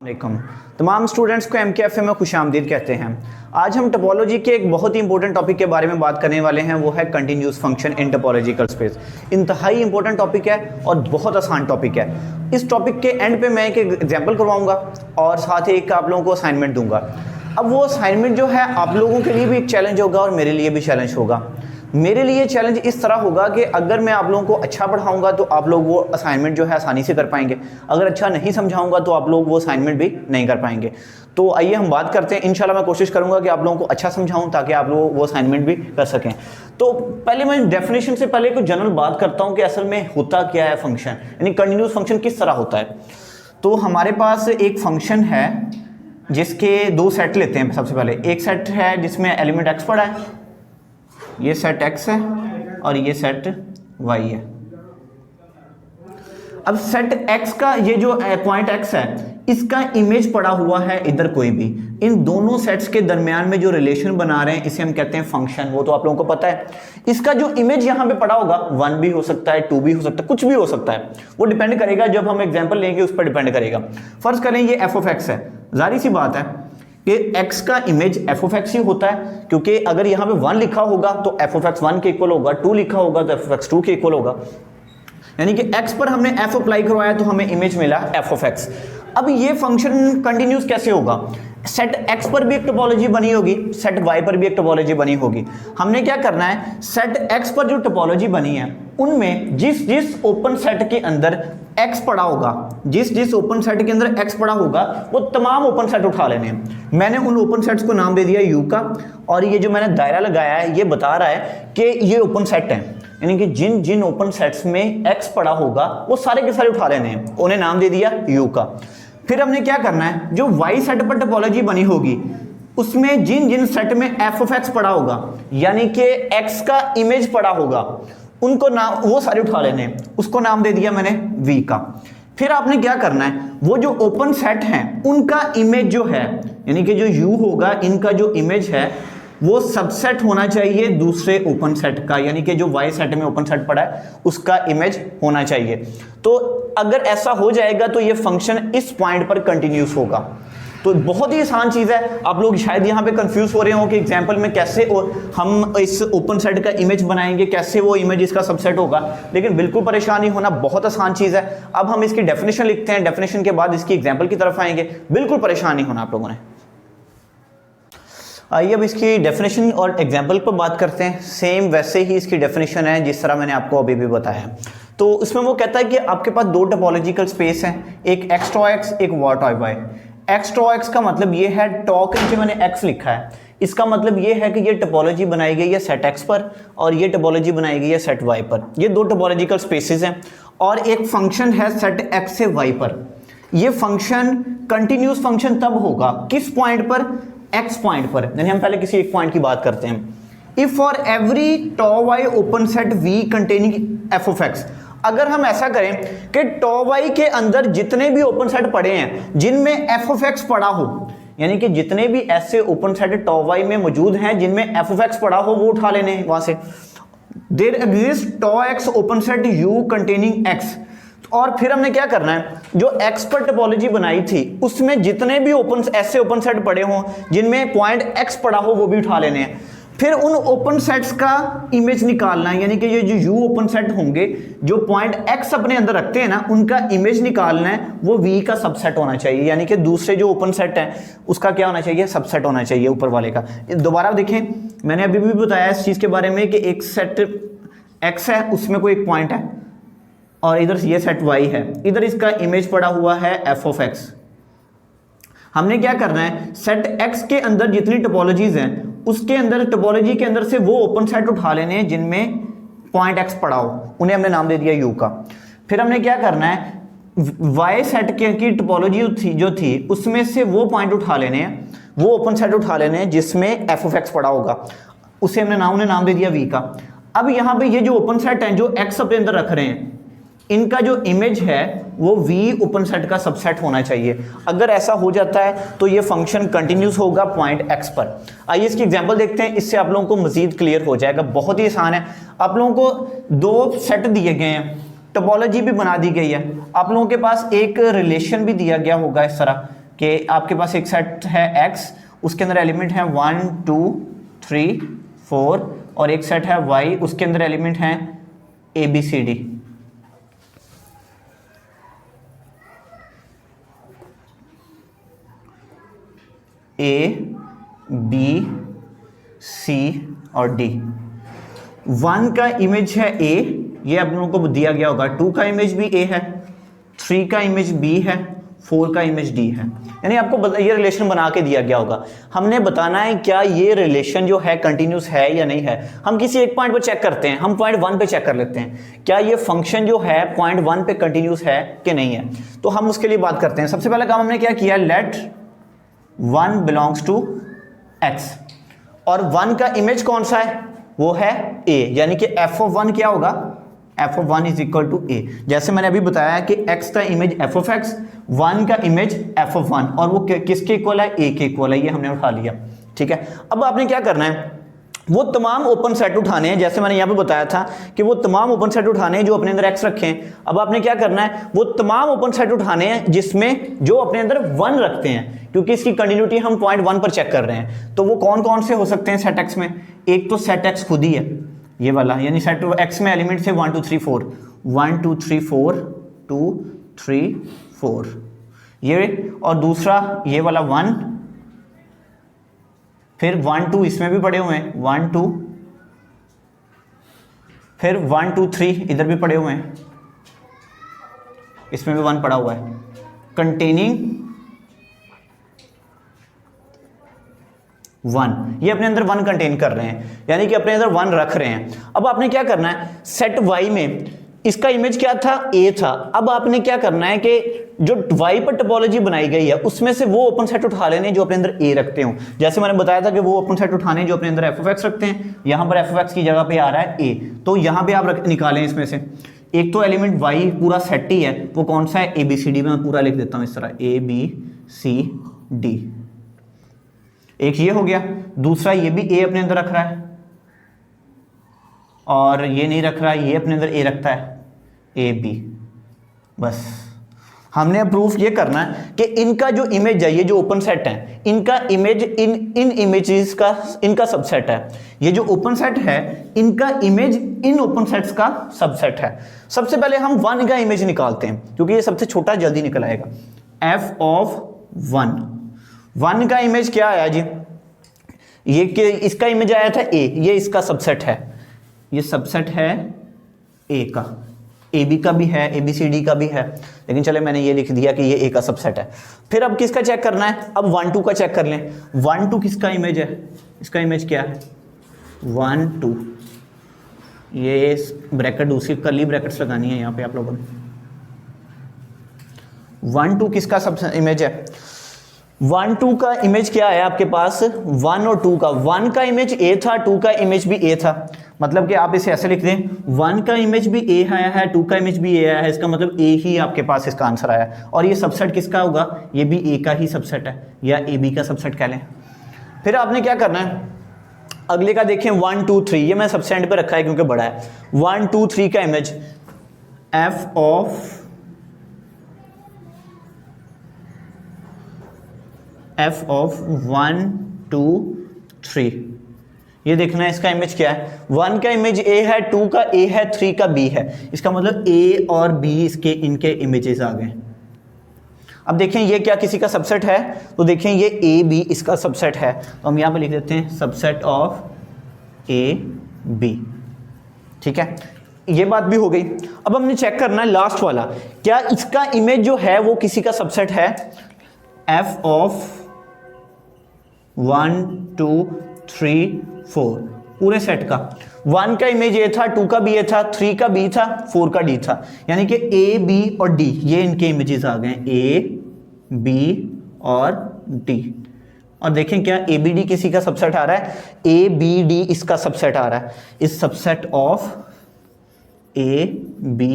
वालेकुम तमाम स्टूडेंट्स को MKFA में खुशामदीद कहते हैं। आज हम टोपोलॉजी के एक बहुत ही इंपॉर्टेंट टॉपिक के बारे में बात करने वाले हैं, वो है continuous function in topological space. इंतहाई इंपॉर्टेंट टॉपिक है और बहुत आसान टॉपिक है। इस टॉपिक के एंड पे मैं एक एग्जांपल करवाऊंगा और साथ ही एक आप लोगों को असाइनमेंट दूंगा। अब वो असाइनमेंट जो है आप लोगों के लिए भी एक चैलेंज होगा और मेरे लिए भी चैलेंज होगा। मेरे लिए चैलेंज इस तरह होगा कि अगर मैं आप लोगों को अच्छा पढ़ाऊंगा तो आप लोग वो असाइनमेंट जो है आसानी से कर पाएंगे, अगर अच्छा नहीं समझाऊंगा तो आप लोग वो असाइनमेंट भी नहीं कर पाएंगे। तो आइए हम बात करते हैं। इंशाल्लाह मैं कोशिश करूंगा कि आप लोगों को अच्छा समझाऊं ताकि आप लोग वो असाइनमेंट भी कर सकें। तो पहले मैं डेफिनेशन से पहले कुछ जनरल बात करता हूं कि असल में होता क्या है फंक्शन, यानी कंटिन्यूस फंक्शन किस तरह होता है। तो हमारे पास एक फंक्शन है जिसके दो सेट लेते हैं। सबसे पहले एक सेट है जिसमें एलिमेंट एक्स पड़ा है, ये सेट x है और ये सेट y है। अब सेट x का ये जो पॉइंट x है इसका इमेज पड़ा हुआ है इधर कोई भी। इन दोनों सेट्स के दरमियान में जो रिलेशन बना रहे हैं इसे हम कहते हैं फंक्शन। वो तो आप लोगों को पता है। इसका जो इमेज यहां पे पड़ा होगा 1 भी हो सकता है, 2 भी हो सकता है, कुछ भी हो सकता है। वो डिपेंड करेगा, जब हम एग्जांपल लेंगे उस पर डिपेंड करेगा। फर्ज करें ये f(x) है। जाहिर सी बात है कि x का इमेज f(x) ही होता है, क्योंकि अगर यहाँ पे 1 लिखा होगा तो f(x) 1 के इक्वल होगा, 2 लिखा होगा तो f(x) 2 के इक्वल होगा। यानी कि x पर हमने f अप्लाई करवाया तो हमें इमेज मिला f(x). अब ये फंक्शन कंटिन्यूस कैसे होगा? सेट x पर भी एक टोपोलॉजी बनी होगी, सेट y पर भी एक टोपोलॉजी बनी होगी। हमने क्या करना है, सेट x पर जो टोपोलॉजी बनी है उनमें जिस जिस ओपन सेट के अंदर x पड़ा होगा, जिस जिस ओपन सेट के अंदर x पड़ा होगा वो तमाम ओपन सेट उठा लेने हैं। मैंने उन ओपन सेट्स को नाम दे दिया u का, और ये जो मैंने दायरा लगाया है ये बता रहा है कि ये ओपन सेट है, यानी कि जिन जिन ओपन सेट्स में x पड़ा होगा वो सारे के सारे उठा लेने हैं। उन्हें नाम दे दिया u का। फिर हमने क्या करना है, जो y सेट पर टोपोलॉजी बनी होगी उसमें जिन जिन सेट में f(x) पड़ा होगा, यानी कि x का इमेज पड़ा होगा, उनको नाम वो सारे उठा लेने हैं। उसको नाम दे दिया मैंने v का। फिर आपने क्या करना है, वो जो ओपन सेट हैं उनका इमेज जो है, यानी कि जो u होगा इनका जो इमेज है वो सबसेट होना चाहिए दूसरे ओपन सेट का, यानी कि जो y सेट में ओपन सेट पड़ा है उसका इमेज होना चाहिए। तो अगर ऐसा हो जाएगा तो ये फंक्शन इस पॉइंट पर कंटिन्यूस होगा। तो बहुत ही आसान चीज है। आप लोग शायद यहाँ पे कंफ्यूज हो रहे हो कि एग्जांपल में कैसे हम इस ओपन सेट का इमेज बनाएंगे, कैसे वो इमेज इसका सबसेट होगा, लेकिन बिल्कुल परेशान नहीं होना, बहुत आसान चीज है। अब हम इसकी डेफिनेशन लिखते हैं, डेफिनेशन के बाद इसकी एग्जाम्पल की तरफ आएंगे। बिल्कुल परेशान नहीं होना आप लोगों ने। आइए अब इसकी डेफिनेशन और एग्जाम्पल पर बात करते हैं। सेम वैसे ही इसकी डेफिनेशन है जिस तरह मैंने आपको अभी भी बताया। तो इसमें वो कहता है कि आपके पास दो टोपोलॉजिकल स्पेस हैं, एक x टॉ x, एक y टॉ y। x टॉ x का मतलब ये है, टॉ के नीचे मैंने x लिखा है, इसका मतलब ये है कि ये टोपोलॉजी बनाई गई है सेट x पर और ये टोपोलॉजी बनाई गई है सेट y पर। ये दो टोपोलॉजिकल स्पेसेस हैं और एक फंक्शन है सेट x से y पर। ये फंक्शन कंटिन्यूस फंक्शन तब होगा किस पॉइंट पर? x पॉइंट पर। यानी हम पहले किसी एक पॉइंट की बात करते हैं। If for every tau y open set v containing f(x), अगर हम ऐसा करें कि टॉ y के अंदर जितने भी ओपन सेट पड़े हैं जिनमें f(x) पड़ा हो, यानी कि जितने भी ऐसे ओपन सेट टॉ y में मौजूद हैं जिनमें f(x) पड़ा हो वो उठा लेने वहां से। There exist tau x open set u containing x। और फिर हमने क्या करना है, जो x पर टोपोलॉजी बनाई थी उसमें जितने भी ऐसे ओपन सेट पड़े हों जिनमें पॉइंट x पड़ा हो वो भी उठा लेने हैं। फिर उन ओपन सेट्स का इमेज निकालना है, यानी कि ये जो u ओपन सेट होंगे जो पॉइंट x अपने अंदर रखते हैं ना, उनका इमेज निकालना है। वो v का सबसेट होना चाहिए, यानी कि दूसरे जो ओपन सेट है उसका क्या होना चाहिए? सबसेट होना चाहिए ऊपर वाले का। दोबारा देखें, मैंने अभी भी बताया इस चीज के बारे में कि एक सेट x है उसमें कोई एक पॉइंट है और इधर ये सेट y है, इधर इसका इमेज पड़ा हुआ है f(x). हमने क्या करना है, सेट x के अंदर जितनी टोपोलॉजीज हैं उसके अंदर टोपोलॉजी के अंदर से वो ओपन सेट उठा लेने हैं जिनमें पॉइंट x पड़ा हो, उन्हें हमने नाम दे दिया u का। फिर हमने क्या करना है, y सेट की टोपोलॉजी जो थी उसमें से वो पॉइंट उठा लेने हैं, वो ओपन सेट उठा लेने हैं जिसमें f(x) पड़ा होगा, उसे हमने नाम दे दिया v का। अब यहाँ पे ये जो ओपन सेट हैं जो x अपने अंदर रख रहे हैं, इनका जो इमेज है वो v ओपन सेट का सबसेट होना चाहिए। अगर ऐसा हो जाता है तो ये फंक्शन कंटिन्यूस होगा पॉइंट x पर। आइए इसकी एग्जांपल देखते हैं, इससे आप लोगों को मजीद क्लियर हो जाएगा। बहुत ही आसान है। आप लोगों को दो सेट दिए गए हैं, टोपोलॉजी भी बना दी गई है, आप लोगों के पास एक रिलेशन भी दिया गया होगा इस तरह कि आपके पास एक सेट है x, उसके अंदर एलिमेंट है 1 2 3 4, और एक सेट है y, उसके अंदर एलिमेंट हैं a b c d। A B C और D। 1 का इमेज है A, ये आप लोगों को दिया गया होगा। 2 का इमेज भी A है, 3 का इमेज B है, 4 का इमेज D है। यानी आपको ये रिलेशन बना के दिया गया होगा। हमने बताना है क्या ये रिलेशन जो है कंटिन्यूस है या नहीं है। हम किसी एक पॉइंट पर चेक करते हैं, हम पॉइंट 1 पे चेक कर लेते हैं क्या ये फंक्शन जो है पॉइंट 1 पे कंटिन्यूस है कि नहीं है। तो हम उसके लिए बात करते हैं। सबसे पहला काम हमने क्या किया, लेट 1 बिलोंग्स टू x, और 1 का इमेज कौन सा है, वो है a, यानी कि f ऑफ 1 क्या होगा, f of 1 is equal to a। जैसे मैंने अभी बताया कि x का इमेज f ऑफ x, 1 का इमेज f ऑफ 1, और वो किसके इक्वल है, a के इक्वल है। ये हमने उठा लिया, ठीक है। अब आपने क्या करना है, वो तमाम ओपन सेट उठाने हैं, जैसे मैंने यहाँ पे बताया था कि वो तमाम ओपन सेट उठाने हैं जो अपने अंदर x रखे हैं। अब आपने क्या करना है, वो तमाम ओपन सेट उठाने हैं जिसमें जो अपने अंदर 1 रखते हैं, क्योंकि इसकी कंटिन्यूटी हम पॉइंट 1 पर चेक कर रहे हैं। तो वो कौन कौन से हो सकते हैं सेट x में, एक तो सेट x खुद ही है ये वाला, यानी सेट x में एलिमेंट से 1 2 3 4, 1 2 3 4 2 3 4 ये, और दूसरा ये वाला 1, फिर 1 2 इसमें भी पड़े हुए हैं, 1 2, फिर 1 2 3 इधर भी पड़े हुए हैं, इसमें भी 1 पड़ा हुआ है, कंटेनिंग 1। ये अपने अंदर 1 कंटेन कर रहे हैं, यानी कि अपने अंदर 1 रख रहे हैं। अब आपने क्या करना है, सेट y में इसका इमेज क्या था, a था। अब आपने क्या करना है कि जो y पर टोपोलॉजी बनाई गई है उसमें से वो ओपन सेट उठा लेने जो अपने अंदर a रखते हो। जैसे मैंने बताया था कि वो ओपन सेट उठाने जो अपने अंदर f of x रखते हैं, यहां पर f of x की जगह पे आ रहा है a, तो यहां पे आप निकालें इसमें से। एक तो एलिमेंट y पूरा सेट ही है, वो कौन सा है, a b c d। मैं पूरा लिख देता हूं इस तरह, a b c d। एक ये हो गया, दूसरा ये भी a अपने अंदर रख रहा है, और ये नहीं रख रहा है, ये अपने अंदर a रखता है, a b। बस हमने प्रूफ ये करना है कि इनका जो इमेज है, ये जो ओपन सेट है, इनका इमेज इन इमेजेस का इनका सबसेट है। ये जो ओपन सेट है इनका इमेज इन ओपन सेट्स का सबसेट है। सबसे पहले हम 1 का इमेज निकालते हैं, क्योंकि ये सबसे छोटा जल्दी निकल आएगा। f ऑफ 1 का इमेज क्या आया जी, ये कि इसका इमेज आया था a, ये इसका सबसेट है, ये सबसेट है a का, ए बी का भी है, ए बी सी डी का भी है, लेकिन चले मैंने ये लिख दिया कि ये ए का सबसेट है। फिर अब किसका चेक करना है, अब 1 2 का चेक कर लें। 1 2 किसका इमेज है, इसका इमेज क्या है, 1 2, ये ब्रैकेट दूसरी कर्ली ब्रैकेट्स लगानी है यहाँ पे आप लोगों ने। 1 2 किसका सब इमेज है, 1 2 का इमेज क्या है आपके पास, 1 और 2 का। 1 का इमेज a था, 2 का इमेज भी a था, मतलब कि आप इसे ऐसे लिख दें, 1 का इमेज भी a आया है, 2 का इमेज भी a आया है, इसका मतलब a ही आपके पास इसका आंसर आया है। और ये सबसेट किसका होगा, ये भी a का ही सबसेट है, या a b का सबसेट कह लें। फिर आपने क्या करना है, अगले का देखें 1 2 3, ये मैं सबसे एंड पे रखा है क्योंकि बड़ा है। 1 2 3 का image f of f of 1 2 3, ये देखना है इसका इमेज क्या है। 1 का इमेज a है, 2 का a है, 3 का b है, इसका मतलब a और b इसके इनके इमेजेस आ गए। अब देखें ये क्या किसी का सबसेट है, तो देखें ये a b इसका सबसेट है, तो हम यहाँ पे लिख देते हैं सबसेट ऑफ a b, ठीक है, ये बात भी हो गई। अब हमने चेक करना है लास्ट वाला, क्या इसका इमेज जो है वो किसी का सबसेट है, f ऑफ 1 2 3 4 पूरे सेट का। 1 का इमेज a था, 2 का भी a था, 3 का b था, 4 का d था, यानी कि a b और d ये इनके इमेजेस आ गए, a b और d। और देखें क्या a b d किसी का सबसेट आ रहा है, a b d इसका सबसेट आ रहा है, इस subset of a b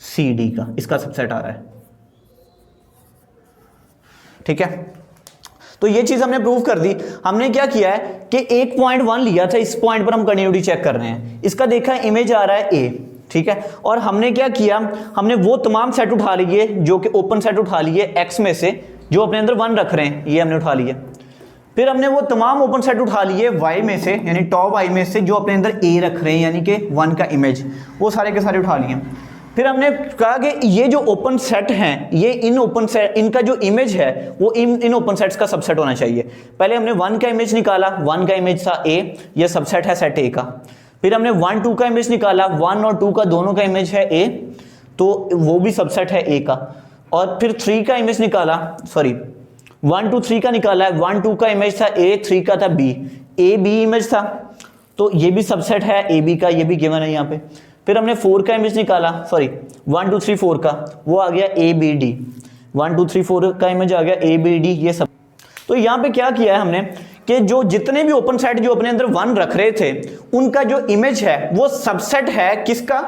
c d का इसका सबसेट आ रहा है, ठीक है। तो ये चीज हमने प्रूव कर दी। हमने क्या किया है कि 1.1 लिया था, इस पॉइंट पर हम कंटिन्यूटी चेक कर रहे हैं, इसका देखा इमेज आ रहा है a, ठीक है। और हमने क्या किया, हमने वो तमाम सेट उठा लिए जो कि ओपन सेट उठा लिए x में से जो अपने अंदर 1 रख रहे हैं, ये हमने उठा लिए। फिर हमने वो तमाम ओपन सेट उठा लिए y में से, यानी टॉप i में से, जो अपने अंदर a रख रहे हैं यानी कि 1 का इमेज, वो सारे के सारे उठा लिए। फिर हमने कहा कि ये जो ओपन सेट हैं, ये इन ओपन सेट, इनका जो इमेज है वो इन ओपन सेट्स का सबसेट होना चाहिए। पहले हमने 1 का इमेज निकाला, 1 का इमेज था a, ये सबसेट है सेट a का। फिर हमने 1 2 का इमेज निकाला, 1 और 2 का दोनों का इमेज है a, तो वो भी सबसेट है a का। और फिर 3 का इमेज निकाला, सॉरी 1 2 3 का निकाला है, 1 2 का इमेज था a, 3 का था b, a b इमेज था, तो ये भी सबसेट है a b का, ये भी गिवन है यहाँ पे। फिर हमने 4 का इमेज निकाला, सॉरी 1 2 3 4 का, वो आ गया a b d, 1 2 3 4 का इमेज आ गया a b d, ये सब। तो यहाँ पे क्या किया है हमने कि जो जितने भी ओपन सेट जो अपने अंदर 1 रख रहे थे, उनका जो इमेज है वो सबसेट है किसका,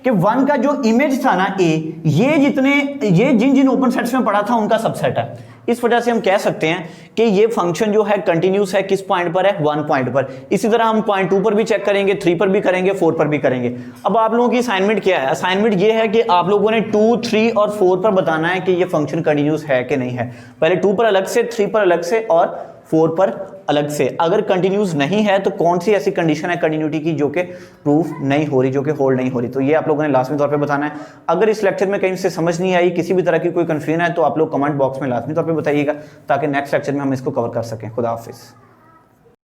कि 1 का जो इमेज था ना a, ये जिन जिन ओपन सेट्स में पड़ा था उनका सबसेट है। इस वजह से हम कह सकते हैं कि ये फंक्शन जो है कंटिन्यूस है, किस पॉइंट पर है, 1 पॉइंट पर। इसी तरह हम पॉइंट 2 पर भी चेक करेंगे, 3 पर भी करेंगे, 4 पर भी करेंगे। अब आप लोगों की असाइनमेंट क्या है, असाइनमेंट ये है कि आप लोगों ने 2 3 और 4 पर बताना है कि ये फंक्शन कंटिन्यूस है कि नहीं है। पहले 2 पर अलग से, 3 पर अलग से और 4 पर अलग से। अगर कंटिन्यूस नहीं है तो कौन सी ऐसी कंडीशन है कंटिन्यूटी की जो कि प्रूफ नहीं हो रही, जो कि होल्ड नहीं हो रही, तो ये आप लोगों ने लाजमी तौर पे बताना है। अगर इस लेक्चर में कहीं से समझ नहीं आई, किसी भी तरह की कोई कंफ्यूजन है, तो आप लोग कमेंट बॉक्स में लाजमी तौर पे बताइएगा, ताकि नेक्स्ट लेक्चर में हम इसको कवर कर सकें। खुदा हाफिज़।